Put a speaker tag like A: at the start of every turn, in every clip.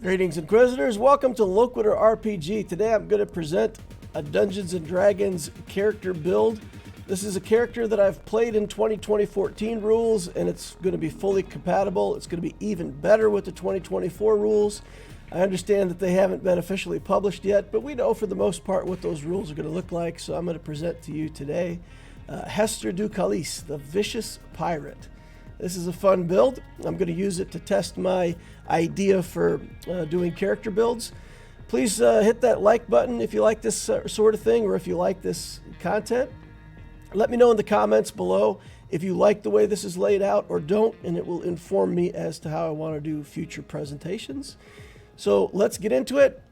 A: Greetings, Inquisitors. Welcome to Loquitur RPG. Today I'm going to present a Dungeons & Dragons character build. This is a character that I've played in 2014 rules, and it's going to be fully compatible. It's going to be even better with the 2024 rules. I understand that they haven't been officially published yet, but we know for the most part what those rules are going to look like, so I'm going to present to you today Hester du Calise, the Vicious Pirate. This is a fun build. I'm going to use it to test my idea for doing character builds. Please hit that like button if you like this sort of thing, or if you like this content. Let me know in the comments below if you like the way this is laid out or don't, and it will inform me as to how I want to do future presentations. So let's get into it.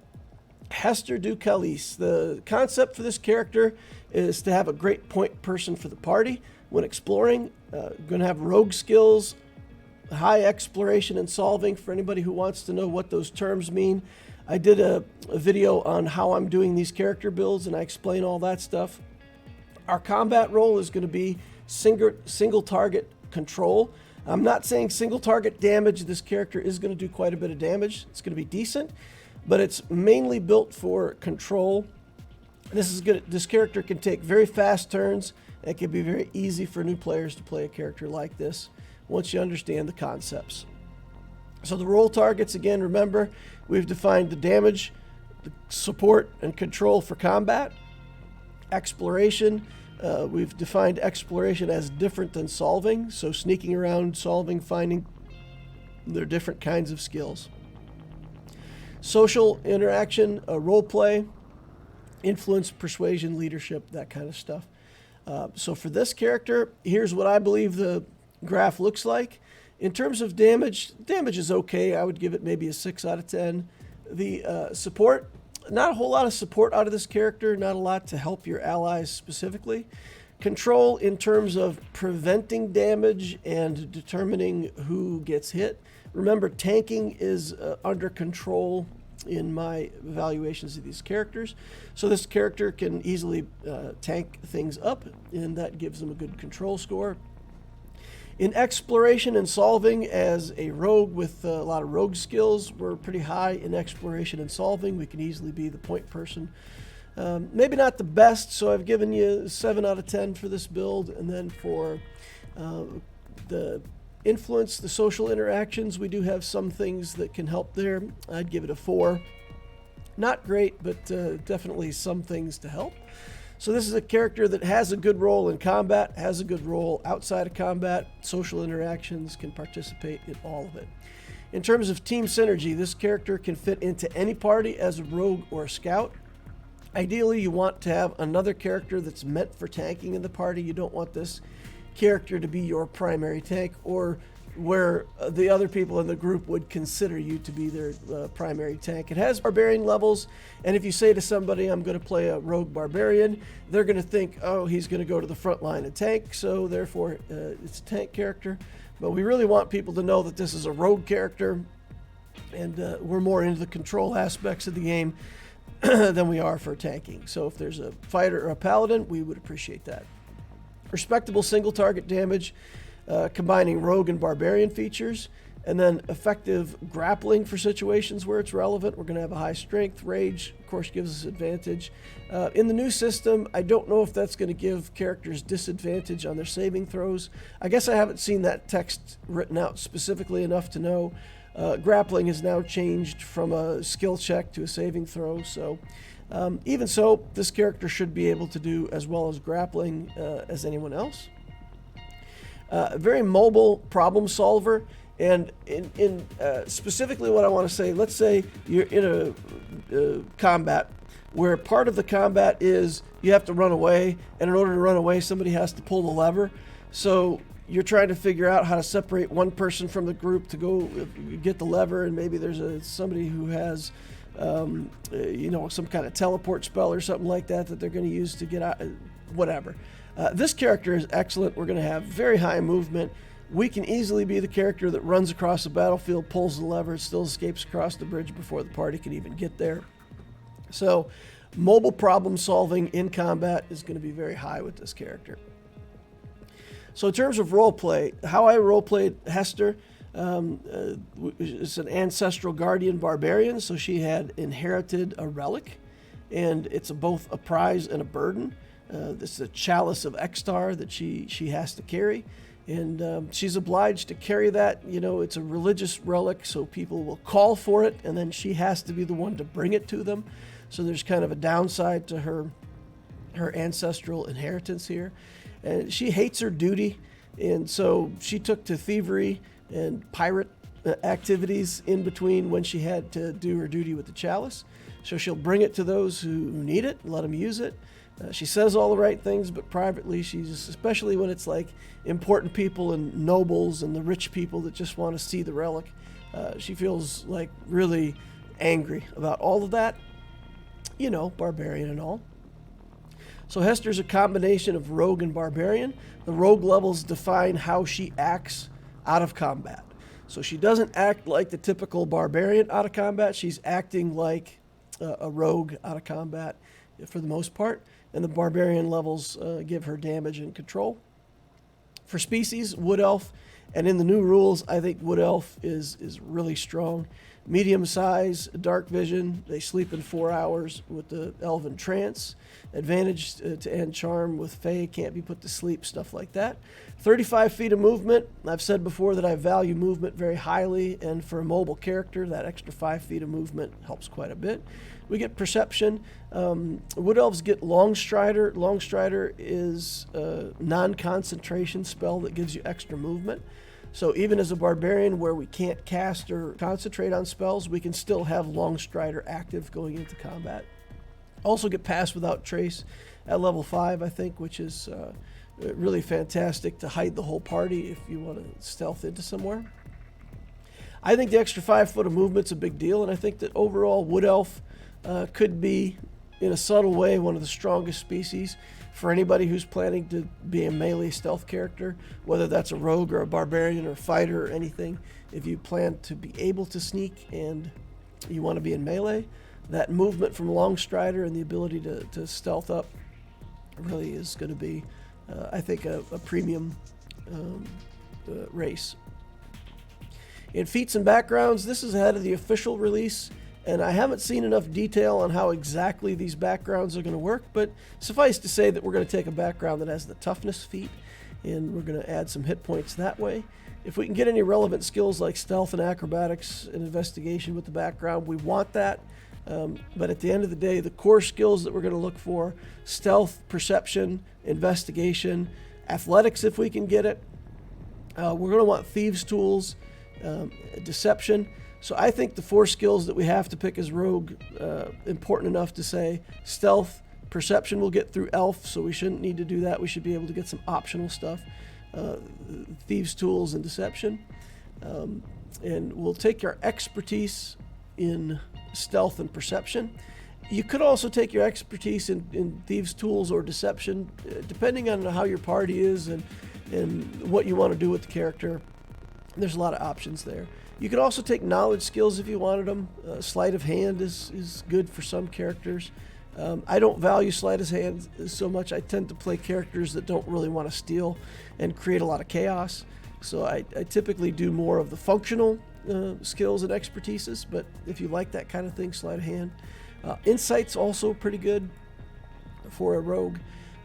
A: Hester du Calise. The concept for this character is to have a great point person for the party when exploring. Going to have rogue skills, high exploration and solving for anybody who wants to know what those terms mean. I did a video on how I'm doing these character builds, and I explain all that stuff. Our combat role is going to be single target control. I'm not saying single target damage. This character is going to do quite a bit of damage. It's going to be decent, but it's mainly built for control. This character can take very fast turns. It can be very easy for new players to play a character like this once you understand the concepts. So the role targets, again, remember, we've defined the damage, the support, and control for combat. Exploration, we've defined exploration as different than solving, so sneaking around, solving, finding, they're different kinds of skills. Social interaction, role play, influence, persuasion, leadership, that kind of stuff. So for this character, here's what I believe the graph looks like. In terms of damage is okay. I would give it maybe a 6 out of 10. The support, not a whole lot of support out of this character, not a lot to help your allies specifically. Control in terms of preventing damage and determining who gets hit. Remember, tanking is under control in my evaluations of these characters. So this character can easily tank things up, and that gives them a good control score. In exploration and solving, as a rogue with a lot of rogue skills, we're pretty high in exploration and solving. We can easily be the point person. Maybe not the best, so I've given you 7 out of 10 for this build. And then for the influence, the social interactions, we do have some things that can help there. I'd give it a 4. Not great, but definitely some things to help. So this is a character that has a good role in combat, has a good role outside of combat, social interactions, can participate in all of it. In terms of team synergy, this character can fit into any party as a rogue or a scout. Ideally, you want to have another character that's meant for tanking in the party. You don't want this character to be your primary tank, or where the other people in the group would consider you to be their primary tank. It has Barbarian levels, and if you say to somebody, I'm going to play a rogue Barbarian, they're going to think, oh, he's going to go to the front line and tank, so therefore it's a tank character. But we really want people to know that this is a rogue character, and we're more into the control aspects of the game than we are for tanking. So if there's a fighter or a paladin, we would appreciate that. Respectable single target damage, combining rogue and barbarian features, and then effective grappling for situations where it's relevant. We're going to have a high strength. Rage, of course, gives us advantage. In the new system, I don't know if that's going to give characters disadvantage on their saving throws. I guess I haven't seen that text written out specifically enough to know. Grappling has now changed from a skill check to a saving throw, so even so, this character should be able to do as well as grappling as anyone else. Very mobile problem solver, and in specifically what I want to say, let's say you're in a combat where part of the combat is you have to run away, and in order to run away, somebody has to pull the lever. So you're trying to figure out how to separate one person from the group to go get the lever, and maybe there's somebody who has some kind of teleport spell or something like that they're going to use to get out, whatever. This character is excellent. We're going to have very high movement. We can easily be the character that runs across the battlefield, pulls the lever, still escapes across the bridge before the party can even get there. So mobile problem solving in combat is going to be very high with this character. So in terms of role play, how I role played Hester, is an Ancestral Guardian Barbarian, so she had inherited a relic, and it's both a prize and a burden. This is a chalice of Extar that she has to carry, and she's obliged to carry that. You know, it's a religious relic, so people will call for it, and then she has to be the one to bring it to them. So there's kind of a downside to her ancestral inheritance here. And she hates her duty, and so she took to thievery and pirate activities in between when she had to do her duty with the chalice. So she'll bring it to those who need it and let them use it. She says all the right things, but privately, she's, especially when it's like important people and nobles and the rich people that just want to see the relic, she feels like really angry about all of that. You know, barbarian and all. So Hester's a combination of rogue and barbarian. The rogue levels define how she acts out of combat. So she doesn't act like the typical barbarian out of combat. She's acting like a rogue out of combat for the most part. And the barbarian levels give her damage and control. For species, Wood Elf, and in the new rules, I think Wood Elf is really strong. Medium size, dark vision. They sleep in 4 hours with the Elven Trance. Advantage to end charm with Fae, can't be put to sleep, stuff like that. 35 feet of movement. I've said before that I value movement very highly, and for a mobile character, that extra 5 feet of movement helps quite a bit. We get perception. Wood Elves get Longstrider. Longstrider is a non-concentration spell that gives you extra movement. So even as a barbarian where we can't cast or concentrate on spells, we can still have Longstrider active going into combat. Also get Pass Without Trace at level 5, I think, which is really fantastic to hide the whole party if you want to stealth into somewhere. I think the extra 5 foot of movement's a big deal, and I think that overall Wood Elf could be, in a subtle way, one of the strongest species for anybody who's planning to be a melee stealth character, whether that's a rogue or a barbarian or a fighter or anything. If you plan to be able to sneak and you want to be in melee, that movement from Longstrider and the ability to stealth up really is going to be, I think, a premium race. In feats and backgrounds, this is ahead of the official release, and I haven't seen enough detail on how exactly these backgrounds are going to work, but suffice to say that we're going to take a background that has the toughness feat, and we're going to add some hit points that way. If we can get any relevant skills like stealth and acrobatics and investigation with the background, we want that. But at the end of the day, the core skills that we're going to look for: stealth, perception, investigation, athletics if we can get it. We're going to want thieves' tools, deception. So I think the 4 skills that we have to pick as rogue, important enough to say stealth, perception we'll get through elf, so we shouldn't need to do that. We should be able to get some optional stuff, thieves' tools and deception. And we'll take our expertise in stealth and perception. You could also take your expertise in thieves' tools or deception, depending on how your party is and what you want to do with the character. There's a lot of options there. You could also take knowledge skills if you wanted them. Sleight of hand is good for some characters. I don't value sleight of hand so much. I tend to play characters that don't really want to steal and create a lot of chaos. So I typically do more of the functional skills and expertises, but if you like that kind of thing, sleight of hand. Insight's also pretty good for a rogue.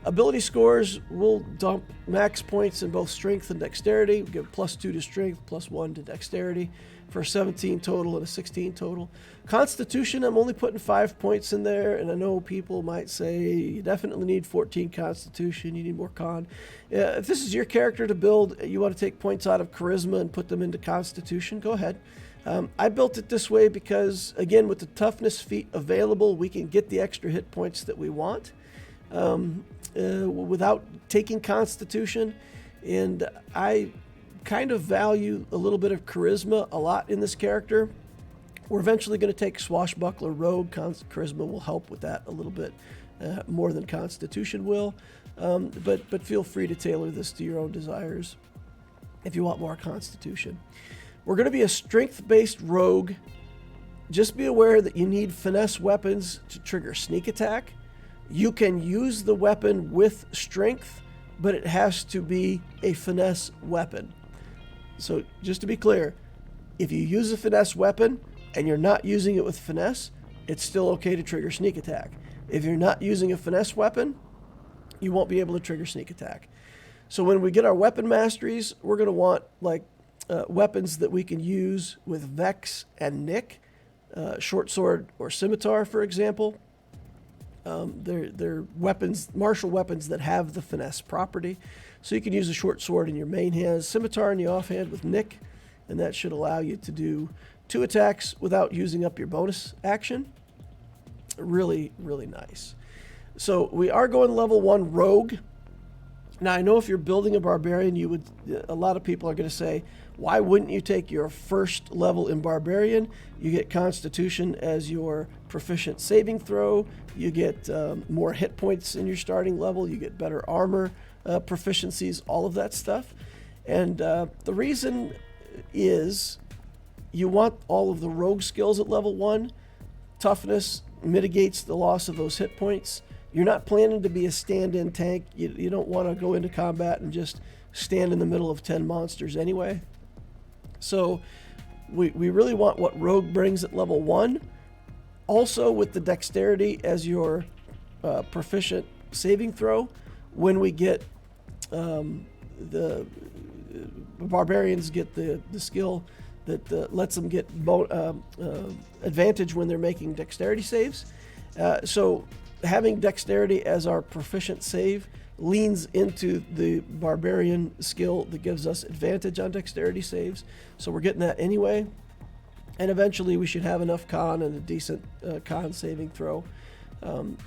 A: Ability scores will dump max points in both strength and dexterity. We give +2 to strength, +1 to dexterity for a 17 total and a 16 total. Constitution, I'm only putting 5 points in there, and I know people might say you definitely need 14 Constitution, you need more Con. If this is your character to build, you want to take points out of Charisma and put them into Constitution, go ahead. I built it this way because, again, with the toughness feat available, we can get the extra hit points that we want without taking Constitution, and I kind of value a little bit of Charisma a lot in this character. We're eventually going to take Swashbuckler Rogue. Charisma will help with that a little bit more than Constitution will, but feel free to tailor this to your own desires if you want more Constitution. We're going to be a strength-based rogue. Just be aware that you need finesse weapons to trigger sneak attack. You can use the weapon with strength, but it has to be a finesse weapon. So just to be clear, if you use a finesse weapon and you're not using it with finesse, it's still okay to trigger sneak attack. If you're not using a finesse weapon, you won't be able to trigger sneak attack. So when we get our weapon masteries, we're going to want like weapons that we can use with Vex and Nick, short sword or scimitar, for example. They're weapons, martial weapons that have the finesse property. So you can use a short sword in your main hand, scimitar in the offhand with Nick, and that should allow you to do 2 attacks without using up your bonus action. Really, really nice. So we are going level 1 rogue. Now I know if you're building a barbarian, a lot of people are going to say, why wouldn't you take your first level in barbarian? You get constitution as your proficient saving throw. You get more hit points in your starting level. You get better armor proficiencies, all of that stuff. And the reason is you want all of the rogue skills at level 1. Toughness mitigates the loss of those hit points. You're not planning to be a stand-in tank. You don't want to go into combat and just stand in the middle of 10 monsters anyway. So we really want what rogue brings at level 1. Also with the dexterity as your proficient saving throw. When we get the barbarians get the skill that lets them get advantage when they're making dexterity saves. So having dexterity as our proficient save leans into the barbarian skill that gives us advantage on dexterity saves. So we're getting that anyway. And eventually we should have enough con and a decent con saving throw.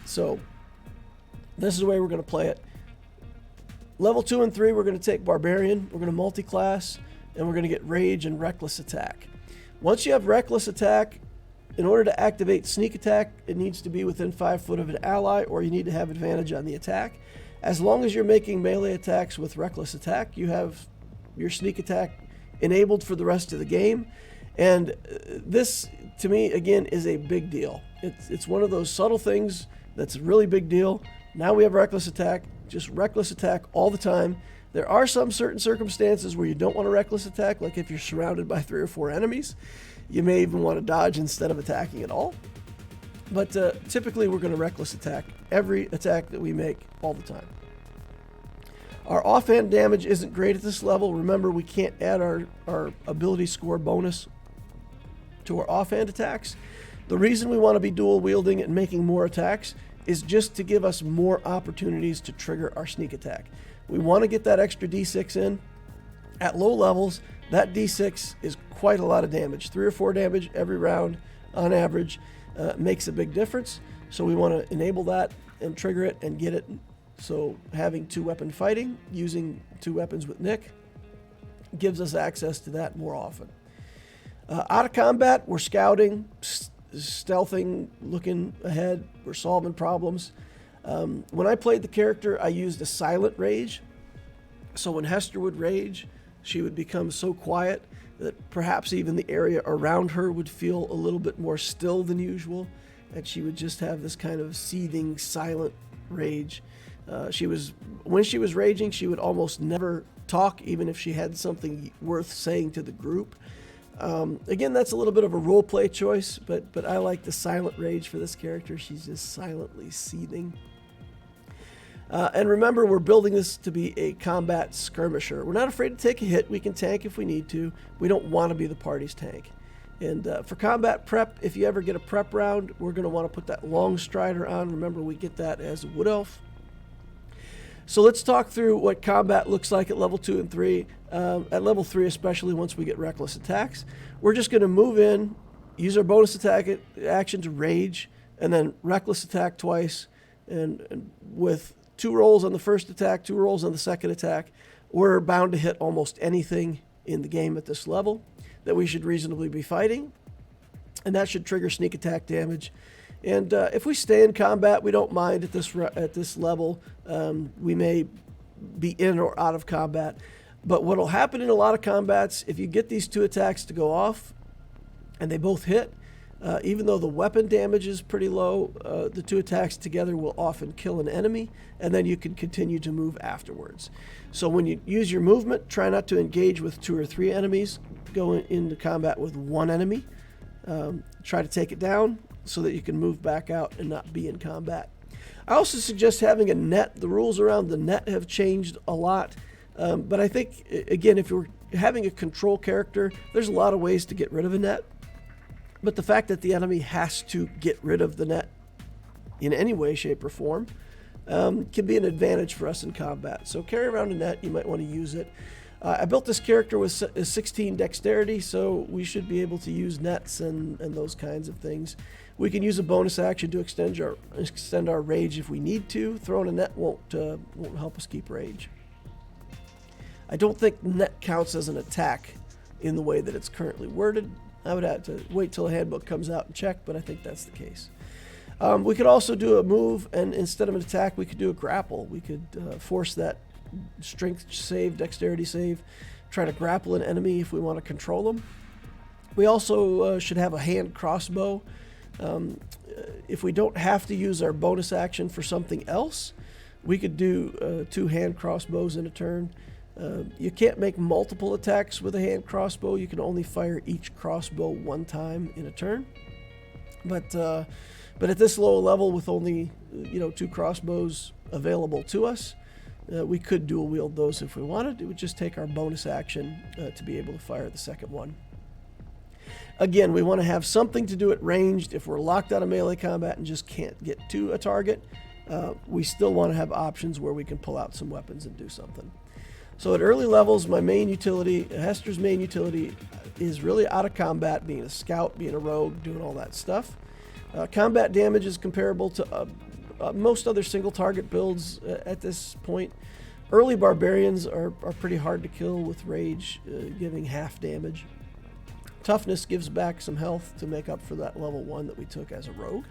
A: So this is the way we're going to play it. Level 2 and 3, we're going to take Barbarian, we're going to multi-class, and we're going to get Rage and Reckless Attack. Once you have Reckless Attack, in order to activate Sneak Attack, it needs to be within 5 foot of an ally, or you need to have advantage on the attack. As long as you're making melee attacks with Reckless Attack, you have your Sneak Attack enabled for the rest of the game. And this, to me, again, is a big deal. It's one of those subtle things that's a really big deal. Now we have Reckless Attack, just Reckless Attack all the time. There are some certain circumstances where you don't want a Reckless Attack, like if you're surrounded by 3 or 4 enemies. You may even want to dodge instead of attacking at all. But typically we're going to Reckless Attack every attack that we make all the time. Our offhand damage isn't great at this level. Remember, we can't add our ability score bonus to our offhand attacks. The reason we want to be dual wielding and making more attacks is just to give us more opportunities to trigger our sneak attack. We want to get that extra D6 in. At low levels, that D6 is quite a lot of damage. 3 or 4 damage every round on average makes a big difference. So we want to enable that and trigger it and get it. So having 2-weapon fighting, using 2 weapons with Nick, gives us access to that more often. Out of combat, we're scouting, stealthing, looking ahead, we're solving problems. When I played the character, I used a silent rage. So when Hester would rage, she would become so quiet that perhaps even the area around her would feel a little bit more still than usual, and she would just have this kind of seething, silent rage. When she was raging, she would almost never talk, even if she had something worth saying to the group. Again, that's a little bit of a roleplay choice, but I like the silent rage for this character. She's just silently seething. And remember, we're building this to be a combat skirmisher. We're not afraid to take a hit. We can tank if we need to. We don't want to be the party's tank. And for combat prep, if you ever get a prep round, we're going to want to put that long strider on. Remember, we get that as a wood elf. So let's talk through what combat looks like at level 2 and 3. At level 3, especially once we get reckless attacks, we're just going to move in, use our bonus attack action to rage, and then reckless attack twice. And with 2 rolls on the first attack, 2 rolls on the second attack, we're bound to hit almost anything in the game at this level that we should reasonably be fighting. And that should trigger sneak attack damage. And if we stay in combat, we don't mind at this level. We may be in or out of combat. But what will happen in a lot of combats, if you get these 2 attacks to go off and they both hit, Even though the weapon damage is pretty low, the 2 attacks together will often kill an enemy, and then you can continue to move afterwards. So when you use your movement, try not to engage with 2 or 3 enemies. Go into combat with 1 enemy. Try to take it down so that you can move back out and not be in combat. I also suggest having a net. The rules around the net have changed a lot, but I think, again, if you're having a control character, there's a lot of ways to get rid of a net. But the fact that the enemy has to get rid of the net in any way, shape, or form can be an advantage for us in combat. So carry around a net. You might want to use it. I built this character with 16 dexterity, so we should be able to use nets and those kinds of things. We can use a bonus action to extend our rage if we need to. Throwing a net won't help us keep rage. I don't think net counts as an attack in the way that it's currently worded. I would have to wait till the handbook comes out and check, but I think that's the case. We could also do a move, and instead of an attack, we could do a grapple. We could force that strength save, dexterity save, try to grapple an enemy if we want to control them. We also should have a hand crossbow. If we don't have to use our bonus action for something else, we could do 2 hand crossbows in a turn. You can't make multiple attacks with a hand crossbow. You can only fire each crossbow 1 time in a turn. But at this low level, with only 2 crossbows available to us, we could dual wield those if we wanted. It would just take our bonus action to be able to fire the second one. Again, we want to have something to do at ranged. If we're locked out of melee combat and just can't get to a target, we still want to have options where we can pull out some weapons and do something. So at early levels, my main utility, Hester's main utility, is really out of combat, being a scout, being a rogue, doing all that stuff. Combat damage is comparable to most other single target builds at this point. Early barbarians are pretty hard to kill with rage, giving half damage. Toughness gives back some health to make up for that level 1 that we took as a rogue.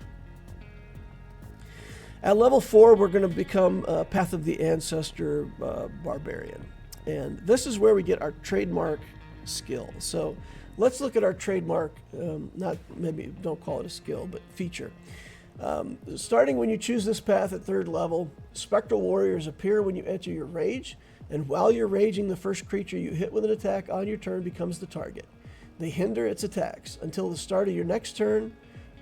A: At level 4, we're going to become Path of the Ancestor Barbarian. And this is where we get our trademark skill. So let's look at our trademark, maybe don't call it a skill, but feature. Starting when you choose this path at 3rd level, Spectral Warriors appear when you enter your rage, and while you're raging, the first creature you hit with an attack on your turn becomes the target. They hinder its attacks. Until the start of your next turn,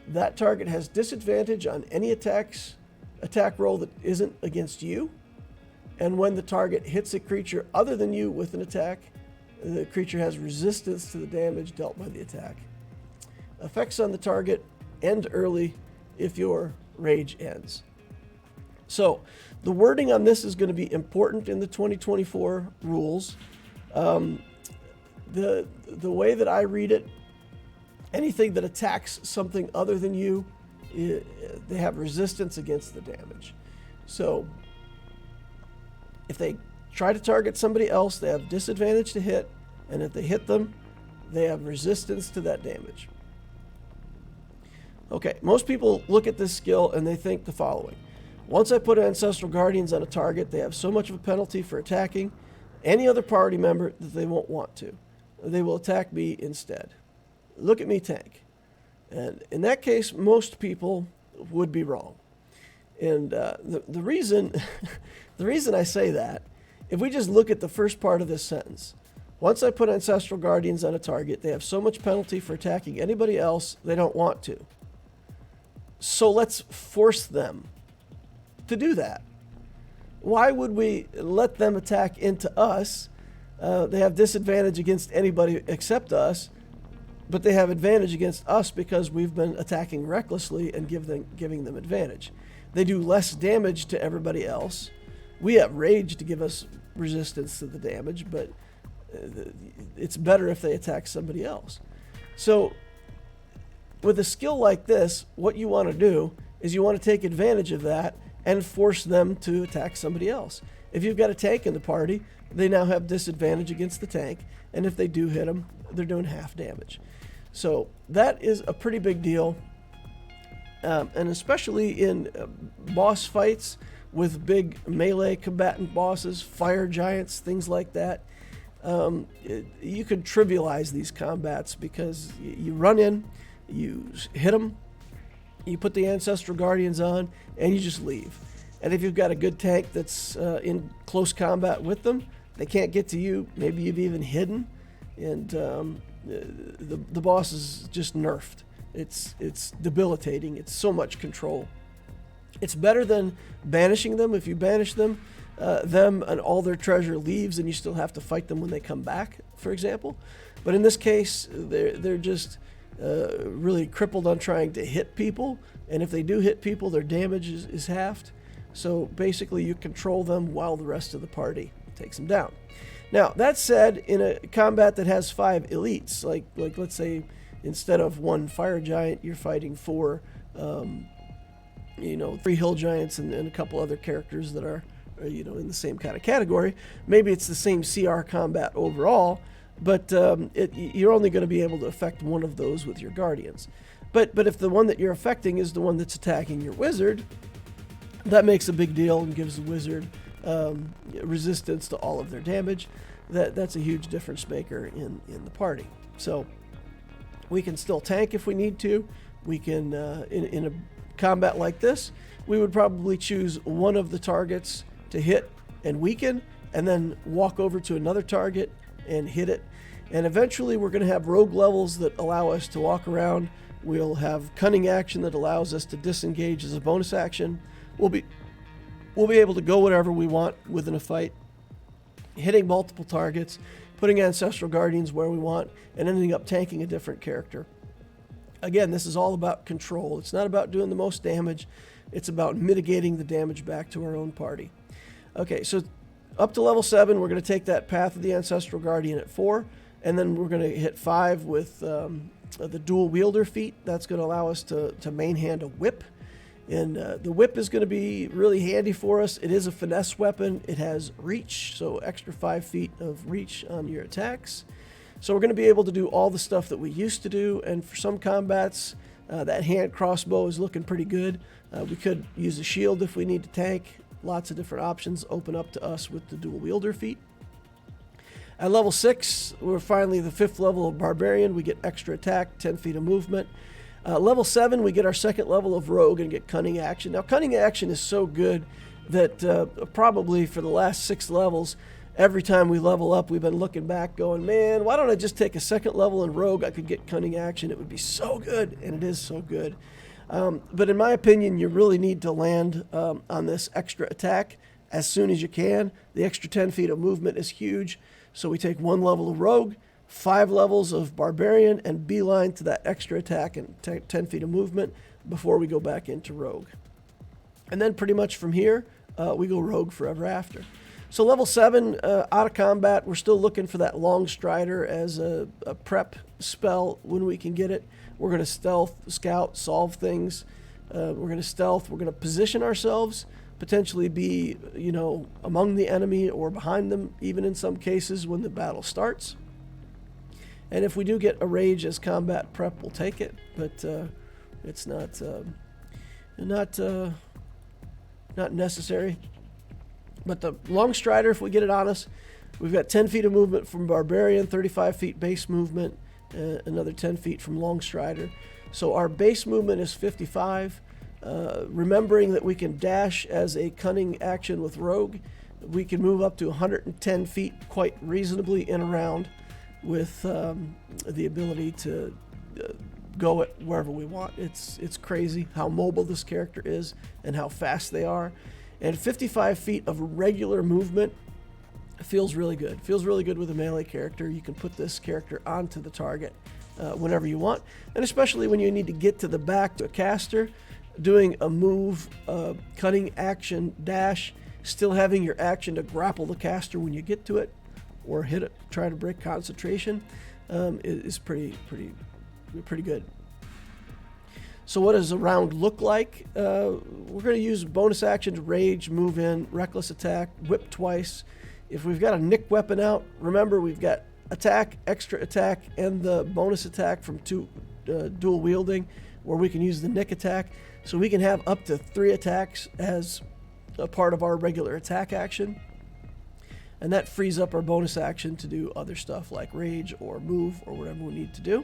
A: that target has disadvantage on any attack roll that isn't against you, and when the target hits a creature other than you with an attack, the creature has resistance to the damage dealt by the attack. Effects on the target end early if your rage ends. So the wording on this is going to be important in the 2024 rules. The way that I read it, anything that attacks something other than you, they have resistance against the damage. So if they try to target somebody else, they have disadvantage to hit, and if they hit them, they have resistance to that damage. Okay, most people look at this skill and they think the following. Once I put Ancestral Guardians on a target, they have so much of a penalty for attacking any other party member that they won't want to. They will attack me instead. Look at me tank. And in that case, most people would be wrong. And the reason the reason I say that, if we just look at the first part of this sentence, once I put Ancestral Guardians on a target, they have so much penalty for attacking anybody else they don't want to. So let's force them to do that. Why would we let them attack into us? They have disadvantage against anybody except us, but they have advantage against us because we've been attacking recklessly and giving them advantage. They do less damage to everybody else. We have rage to give us resistance to the damage, but it's better if they attack somebody else. So with a skill like this, what you want to do is you want to take advantage of that and force them to attack somebody else. If you've got a tank in the party, they now have disadvantage against the tank, and if they do hit them, they're doing half damage. So that is a pretty big deal, and especially in boss fights with big melee combatant bosses, fire giants, things like that. You could trivialize these combats because you run in, You hit them, you put the Ancestral Guardians on, and you just leave. And if you've got a good tank that's in close combat with them, they can't get to you. Maybe you've even hidden, and the boss is just nerfed. It's debilitating. It's so much control. It's better than banishing them. If you banish them and all their treasure leaves, and you still have to fight them when they come back, for example. But in this case, they're just really crippled on trying to hit people, and if they do hit people, their damage is halved. So basically, you control them while the rest of the party takes them down. Now, that said, in a combat that has 5 elites, like let's say instead of 1 fire giant, you're fighting 4, 3 hill giants and a couple other characters that are, in the same kind of category. Maybe it's the same CR combat overall, but you're only going to be able to affect one of those with your guardians. But if the one that you're affecting is the one that's attacking your wizard, that makes a big deal and gives the wizard resistance to all of their damage. That's a huge difference maker in the party. So we can still tank if we need to. We can, in a combat like this, we would probably choose one of the targets to hit and weaken, and then walk over to another target and hit it. And eventually we're going to have rogue levels that allow us to walk around. We'll have cunning action that allows us to disengage as a bonus action. We'll be able to go whatever we want within a fight, hitting multiple targets, putting Ancestral Guardians where we want, and ending up tanking a different character. Again, this is all about control. It's not about doing the most damage. It's about mitigating the damage back to our own party. Okay, so up to level 7, we're going to take that Path of the Ancestral Guardian at 4, and then we're going to hit 5 with the dual wielder feat. That's going to allow us to main hand a whip. And the whip is going to be really handy for us. It is a finesse weapon. It has reach, so extra 5 feet of reach on your attacks. So we're going to be able to do all the stuff that we used to do. And for some combats, that hand crossbow is looking pretty good. We could use a shield if we need to tank. Lots of different options open up to us with the dual wielder feat. At level 6, we're finally the 5th level of Barbarian. We get extra attack, 10 feet of movement. Level 7, we get our 2nd level of Rogue and get Cunning Action. Now, Cunning Action is so good that probably for the last 6 levels, every time we level up, we've been looking back going, man, why don't I just take a 2nd level in Rogue? I could get Cunning Action. It would be so good, and it is so good. But in my opinion, you really need to land on this extra attack as soon as you can. The extra 10 feet of movement is huge. So we take 1 level of Rogue, 5 levels of Barbarian, and beeline to that extra attack and 10 feet of movement before we go back into Rogue. And then pretty much from here, we go Rogue forever after. So level 7, out of combat, we're still looking for that Long Strider as a prep spell when we can get it. We're going to stealth, scout, solve things. We're going to stealth. We're going to position ourselves, potentially be, among the enemy or behind them, even in some cases when the battle starts. And if we do get a rage as combat prep, we'll take it, but it's not necessary. But the Long Strider, if we get it on us, we've got 10 feet of movement from Barbarian, 35 feet base movement, another 10 feet from Long Strider. So our base movement is 55. Remembering that we can dash as a cunning action with Rogue, we can move up to 110 feet quite reasonably in a round with the ability to go it wherever we want. It's crazy how mobile this character is and how fast they are. And 55 feet of regular movement feels really good. Feels really good with a melee character. You can put this character onto the target whenever you want. And especially when you need to get to the back to a caster, doing a move, cunning action, dash, still having your action to grapple the caster when you get to it, or hit it, try to break concentration, is pretty good. So what does a round look like? We're going to use bonus action to rage, move in, reckless attack, whip twice. If we've got a nick weapon out, remember we've got attack, extra attack, and the bonus attack from dual wielding, where we can use the nick attack. So we can have up to 3 attacks as a part of our regular attack action. And that frees up our bonus action to do other stuff like rage or move or whatever we need to do.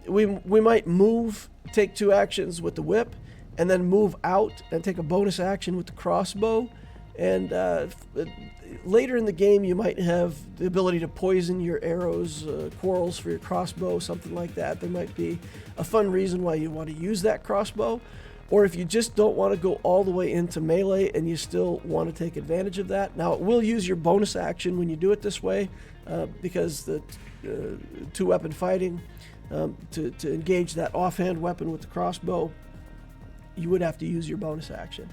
A: We might move, take 2 actions with the whip, and then move out and take a bonus action with the crossbow. And later in the game, you might have the ability to poison your arrows, quarrels for your crossbow, something like that. There might be a fun reason why you want to use that crossbow. Or if you just don't want to go all the way into melee and you still want to take advantage of that. Now, it will use your bonus action when you do it this way, because the 2-weapon fighting, to engage that offhand weapon with the crossbow, you would have to use your bonus action.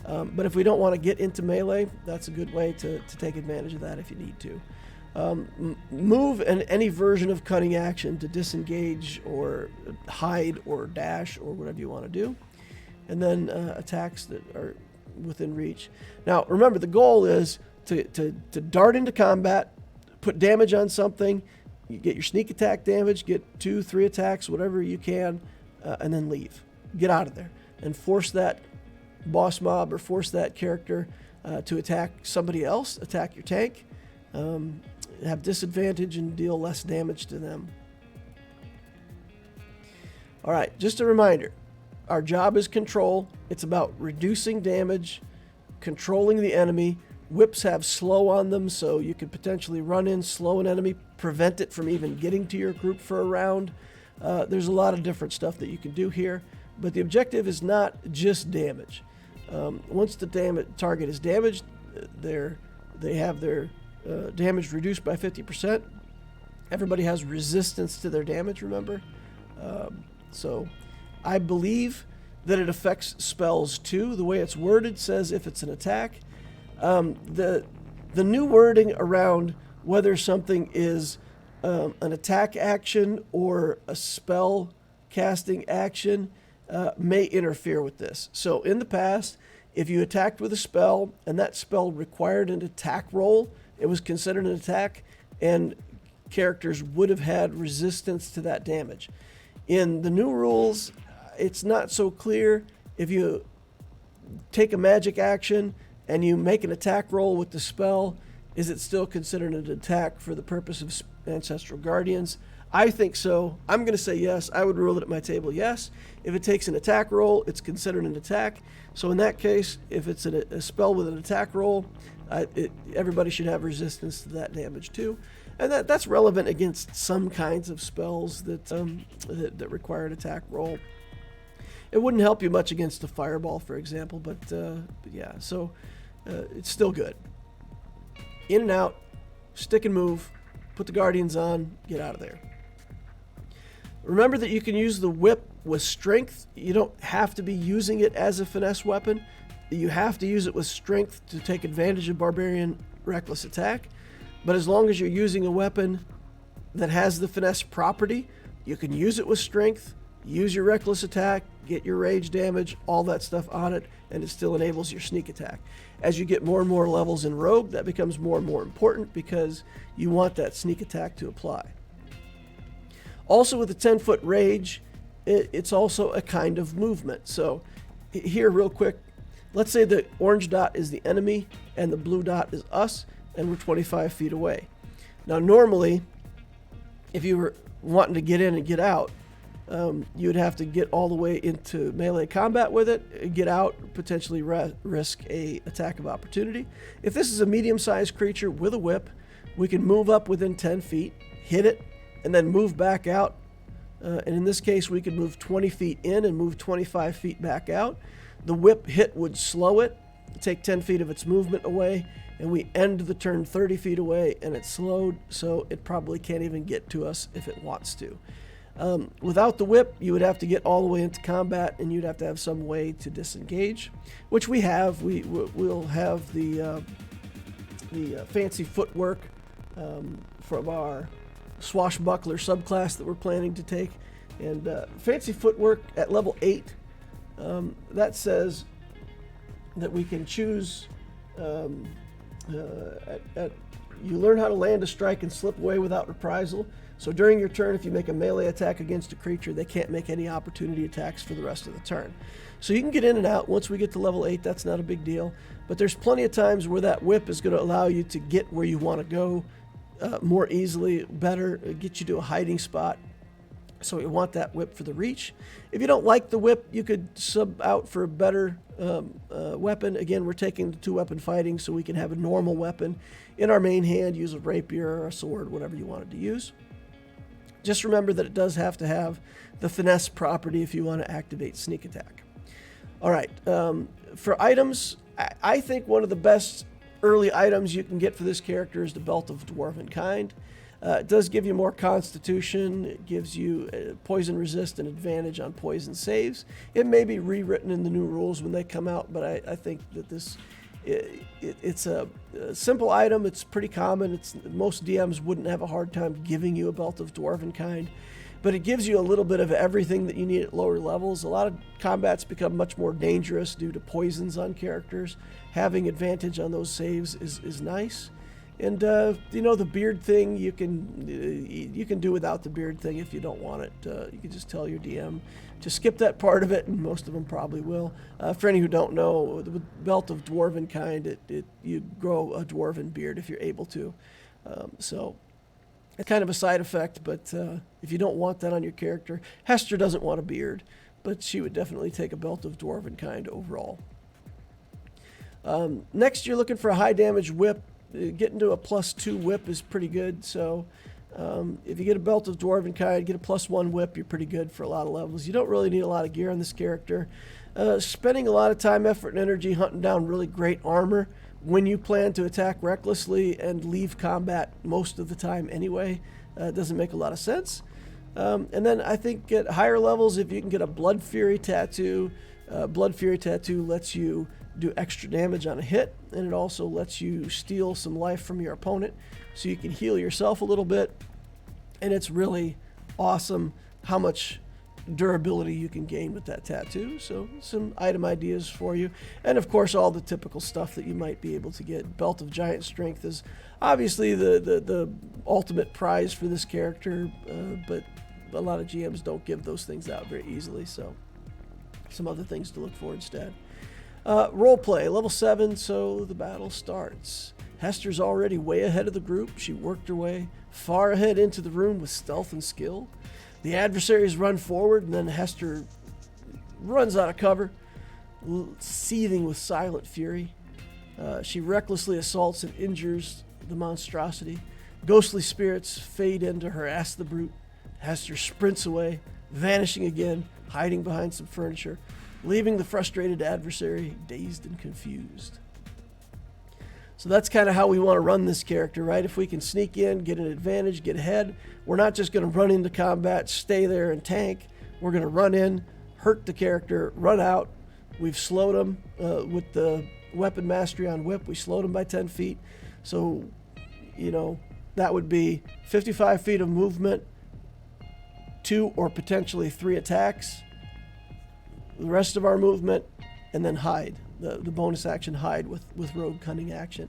A: But if we don't want to get into melee, that's a good way to take advantage of that if you need to. Move and any version of cunning action to disengage or hide or dash or whatever you want to do. And then attacks that are within reach. Now, remember, the goal is to dart into combat, put damage on something, you get your sneak attack damage, get 2, 3 attacks, whatever you can, and then leave. Get out of there. And force that boss mob or force that character to attack somebody else, attack your tank, have disadvantage and deal less damage to them. All right, just a reminder. Our job is control. It's about reducing damage, controlling the enemy. Whips have slow on them, so you could potentially run in, slow an enemy, prevent it from even getting to your group for a round. There's a lot of different stuff that you can do here, but the objective is not just damage. Once the target is damaged, they have their damage reduced by 50%. Everybody has resistance to their damage, remember? So I believe that it affects spells too. The way it's worded says if it's an attack. The new wording around whether something is an attack action or a spell casting action may interfere with this. So in the past, if you attacked with a spell and that spell required an attack roll, it was considered an attack, and characters would have had resistance to that damage. In the new rules, it's not so clear. If you take a magic action and you make an attack roll with the spell, is it still considered an attack for the purpose of Ancestral Guardians? I think so. I'm going to say yes. I would rule it at my table yes. If it takes an attack roll, it's considered an attack. So in that case, if it's a spell with an attack roll, everybody should have resistance to that damage too. And that's relevant against some kinds of spells that require an attack roll. It wouldn't help you much against a fireball, for example, but yeah, so it's still good. In and out, stick and move, put the Guardians on, get out of there. Remember that you can use the whip with strength. You don't have to be using it as a finesse weapon. You have to use it with strength to take advantage of Barbarian reckless attack. But as long as you're using a weapon that has the finesse property, you can use it with strength, use your reckless attack, get your rage damage, all that stuff on it, and it still enables your sneak attack. As you get more and more levels in Rogue, that becomes more and more important because you want that sneak attack to apply. Also with the 10-foot rage, it's also a kind of movement. So here real quick, let's say the orange dot is the enemy and the blue dot is us, and we're 25 feet away. Now normally, if you were wanting to get in and get out, you would have to get all the way into melee combat with it, get out, potentially risk a attack of opportunity. If this is a medium-sized creature with a whip, we can move up within 10 feet, hit it, and then move back out. And in this case, we could move 20 feet in and move 25 feet back out. The whip hit would slow it, take 10 feet of its movement away, and we end the turn 30 feet away, and it's slowed, so it probably can't even get to us if it wants to. Without the whip, you would have to get all the way into combat, and you'd have to have some way to disengage, which we have. We'll have the fancy footwork from our swashbuckler subclass that we're planning to take. And fancy footwork at level 8, that says that we can choose you learn how to land a strike and slip away without reprisal. So during your turn, if you make a melee attack against a creature, they can't make any opportunity attacks for the rest of the turn. So you can get in and out. Once we get to level 8, that's not a big deal. But there's plenty of times where that whip is going to allow you to get where you want to go more easily, better, get you to a hiding spot. So we want that whip for the reach. If you don't like the whip, you could sub out for a better weapon. Again, we're taking the 2-weapon fighting, so we can have a normal weapon in our main hand, use a rapier or a sword, whatever you wanted to use. Just remember that it does have to have the finesse property if you want to activate sneak attack. All right, for items, I think one of the best early items you can get for this character is the Belt of Dwarven Kind. It does give you more constitution. It gives you poison resist and advantage on poison saves. It may be rewritten in the new rules when they come out, but I think that it's a simple item. It's pretty common. Most DMs wouldn't have a hard time giving you a Belt of Dwarven Kind, but it gives you a little bit of everything that you need at lower levels. A lot of combats become much more dangerous due to poisons on characters. Having advantage on those saves is nice. And the beard thing, you can do without the beard thing if you don't want it. You can just tell your DM to skip that part of it, and most of them probably will. For any who don't know, the Belt of Dwarven Kind, you grow a dwarven beard if you're able to. So it's kind of a side effect, but if you don't want that on your character, Hester doesn't want a beard, but she would definitely take a Belt of Dwarven Kind overall. Next, you're looking for a high damage whip. Getting to a +2 whip is pretty good. So if you get a Belt of Dwarven Kind, get a +1 whip, you're pretty good for a lot of levels. You don't really need a lot of gear on this character. Spending a lot of time, effort, and energy hunting down really great armor when you plan to attack recklessly and leave combat most of the time anyway doesn't make a lot of sense. And then I think at higher levels, if you can get a Blood Fury tattoo, Blood Fury tattoo lets you do extra damage on a hit, and it also lets you steal some life from your opponent, so you can heal yourself a little bit. And it's really awesome how much durability you can gain with that tattoo. So some item ideas for you, and of course all the typical stuff that you might be able to get. Belt of Giant Strength is obviously the ultimate prize for this character, but a lot of GMs don't give those things out very easily, so some other things to look for instead. Roleplay, level 7, so the battle starts. Hester's already way ahead of the group. She worked her way far ahead into the room with stealth and skill. The adversaries run forward, and then Hester runs out of cover, seething with silent fury. She recklessly assaults and injures the monstrosity. Ghostly spirits fade in to harass the brute. Hester sprints away, vanishing again, hiding behind some furniture, leaving the frustrated adversary dazed and confused. So that's kind of how we want to run this character, right? If we can sneak in, get an advantage, get ahead, we're not just going to run into combat, stay there and tank. We're going to run in, hurt the character, run out. We've slowed them with the weapon mastery on whip. We slowed them by 10 feet. So, that would be 55 feet of movement, 2 or potentially 3 attacks. The rest of our movement, and then hide. The bonus action hide with rogue cunning action.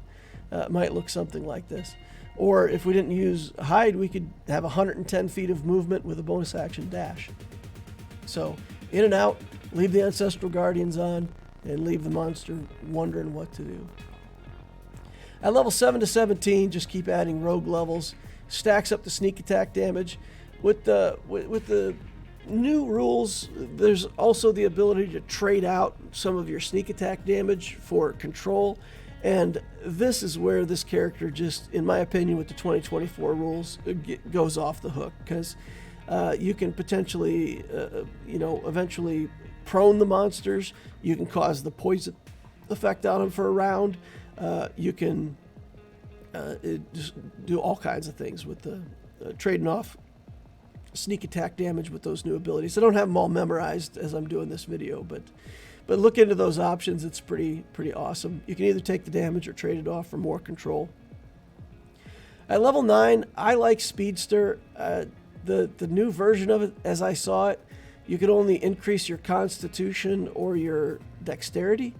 A: Might look something like this. Or if we didn't use hide, we could have 110 feet of movement with a bonus action dash. So in and out, leave the Ancestral Guardians on, and leave the monster wondering what to do. At level 7 to 17, just keep adding rogue levels. Stacks up the sneak attack damage. With the new rules, there's also the ability to trade out some of your sneak attack damage for control, and this is where this character just, in my opinion, with the 2024 rules, goes off the hook, because you can potentially, eventually prone the monsters. You can cause the poison effect on them for a round. You can just do all kinds of things with the trading off sneak attack damage with those new abilities. I don't have them all memorized as I'm doing this video, but look into those options. It's pretty awesome. You can either take the damage or trade it off for more control. At level 9, I like Speedster. The new version of it, as I saw it, you could only increase your Constitution or your Dexterity.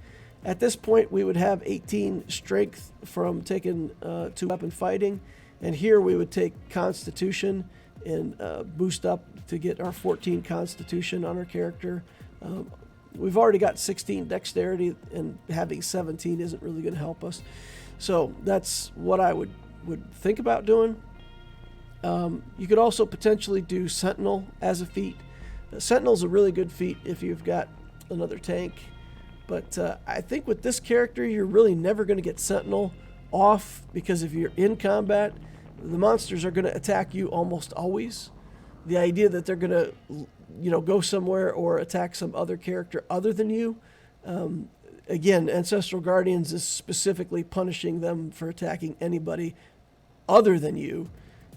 A: At this point, we would have 18 Strength from taking 2-weapon fighting, and here we would take Constitution and boost up to get our 14 Constitution on our character. We've already got 16 Dexterity, and having 17 isn't really going to help us. So that's what I would think about doing. You could also potentially do Sentinel as a feat. Sentinel's a really good feat if you've got another tank. But I think with this character, you're really never going to get Sentinel off, because if you're in combat, the monsters are going to attack you almost always. The idea that they're going to, go somewhere or attack some other character other than you, again, Ancestral Guardians is specifically punishing them for attacking anybody other than you.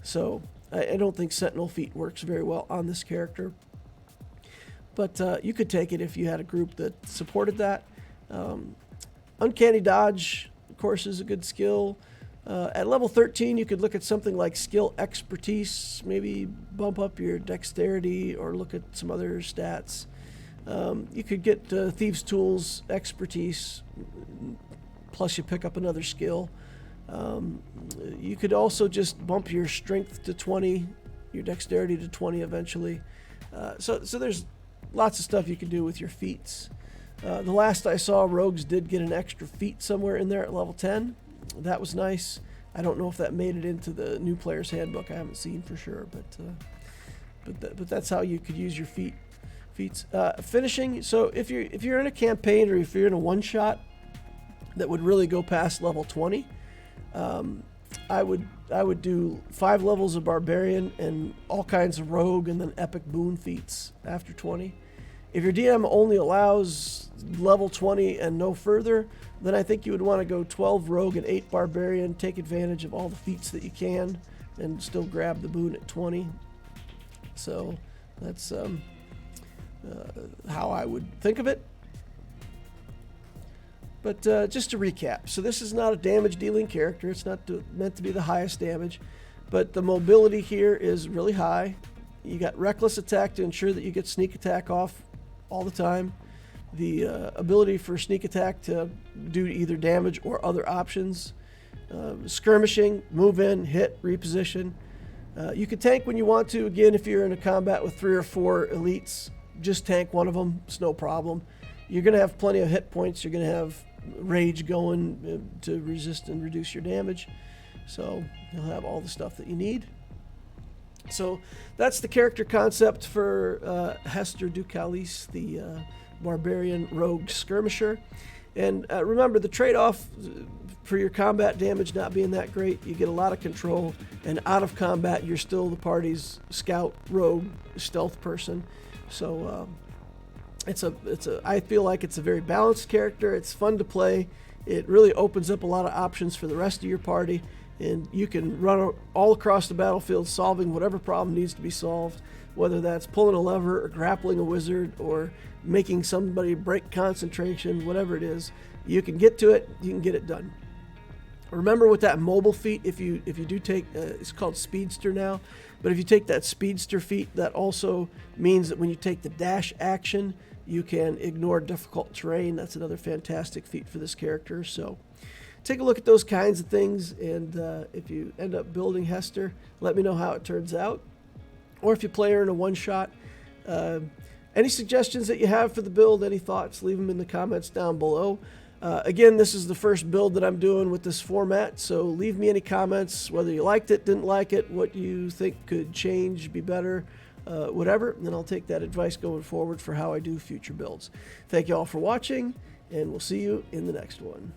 A: So I don't think Sentinel feat works very well on this character. But you could take it if you had a group that supported that. Uncanny Dodge, of course, is a good skill. At level 13, you could look at something like Skill Expertise, maybe bump up your Dexterity or look at some other stats. You could get Thieves' Tools Expertise, plus you pick up another skill. You could also just bump your Strength to 20, your Dexterity to 20 eventually. So there's lots of stuff you can do with your feats. The last I saw, Rogues did get an extra feat somewhere in there at level 10. That was nice. I don't know if that made it into the new player's handbook. I haven't seen for sure, but that's how you could use your feats. Finishing. So if you're in a campaign or if you're in a one-shot that would really go past level 20, I would do 5 levels of Barbarian and all kinds of Rogue and then Epic Boon feats after 20. If your DM only allows level 20 and no further, then I think you would want to go 12 Rogue and 8 Barbarian, take advantage of all the feats that you can, and still grab the boon at 20. So that's how I would think of it. But just to recap, so this is not a damage dealing character. It's not meant to be the highest damage, but the mobility here is really high. You got Reckless Attack to ensure that you get Sneak Attack off all the time. The ability for Sneak Attack to do either damage or other options. Skirmishing, move in, hit, reposition. You can tank when you want to. Again, if you're in a combat with 3 or 4 elites, just tank one of them. It's no problem. You're going to have plenty of hit points. You're going to have rage going to resist and reduce your damage. So you'll have all the stuff that you need. So that's the character concept for Hester du Calise, the Barbarian Rogue Skirmisher. And remember, the trade-off for your combat damage not being that great, you get a lot of control, and out of combat, you're still the party's scout, rogue, stealth person. So I feel like it's a very balanced character. It's fun to play. It really opens up a lot of options for the rest of your party, and you can run all across the battlefield solving whatever problem needs to be solved, whether that's pulling a lever or grappling a wizard or making somebody break concentration, whatever it is. You can get to it, you can get it done. Remember with that mobile feat, if you do take, it's called Speedster now, but if you take that Speedster feat, that also means that when you take the dash action, you can ignore difficult terrain. That's another fantastic feat for this character. So take a look at those kinds of things, and if you end up building Hester, let me know how it turns out. Or if you play her in a one-shot, any suggestions that you have for the build, any thoughts, leave them in the comments down below. Again, this is the first build that I'm doing with this format, so leave me any comments, whether you liked it, didn't like it, what you think could change, be better, whatever, and then I'll take that advice going forward for how I do future builds. Thank you all for watching, and we'll see you in the next one.